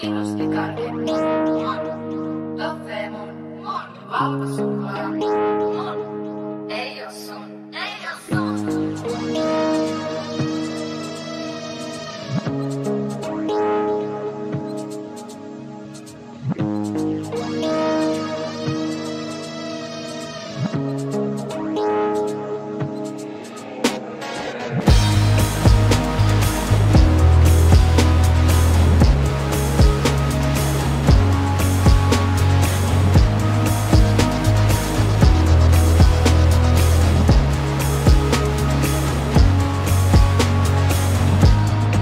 Kiinnosti karkemmin. Toffee mun. Valkosuklaa. Ei oo sun. Ei oo sun.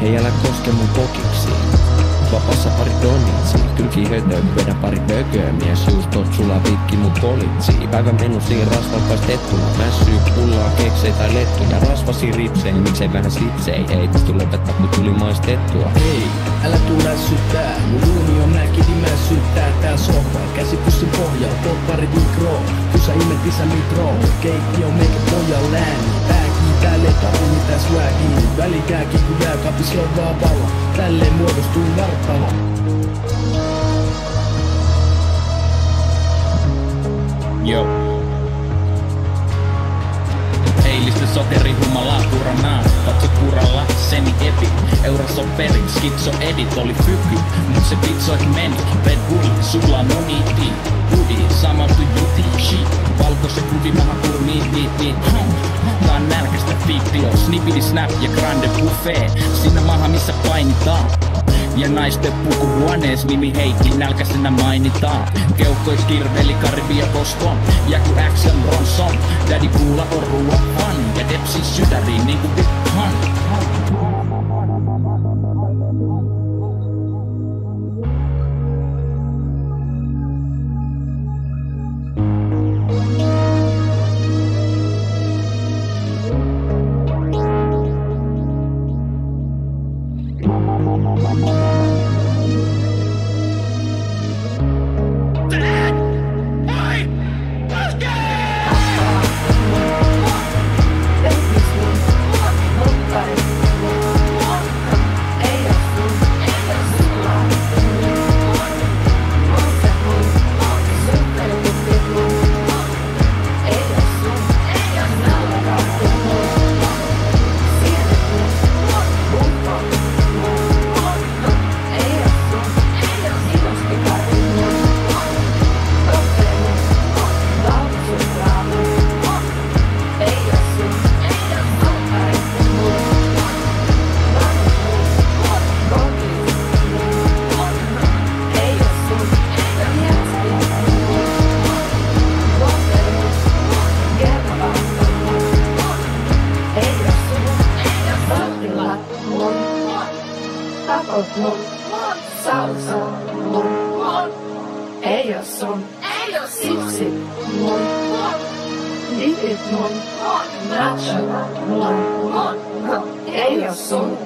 Ei älä koske mun pokiksiin. Vapassa pari donitsia, kylki hötö, vedä pari pököä. Mies juustot sulaa pitki mun politsii. Päivän menu siihen rasvan paistettuna. Mässyy, pullaa, keksei tai lettuja. Rasvasi ripsei, miksei vähän slipsei. Ei pysty lopettaa, kun tuli maistettua. Hei, älä tuu nässyttää. Mun duuni on mäkiti mässyttää. Tää sohva, käsipussin pohjaa. Popparit mikroon, kysä imet isä mitroon. Keikki on meikä pojan lääni. Täällä ei tarvi mitään swaggia. Välikääkin kun jääkaapis lovaa pala. Tälleen muodostuu vartalo. Yo. Eilistä sokerihumala kuranaa. Katso kuralla, semi epi. Eurosoperi, skitso edit oli fyky. Mut se pitsoihin meni. Red Bull, suklaa moniti. Budi, samaltu juti, shit. Valkoisen kudi maha kurmiit. Tää on nälkästä fiittio. Snippidi snap ja grande buffet. Siinä maha missä painitaan. Ja naisten pukuhuonees nimi Heikki nälkäisenä mainitaan. Keuhkois kirveli Karibia Boston. Ja ku Action Ronson. Daddy kuula on ruuan fan. Ja depsi sydäriin niinku Big Pun. Tapot mun, salsa mun, ei oo sun, sipsit mun, dipit mun, nacho mun, ei oo sun.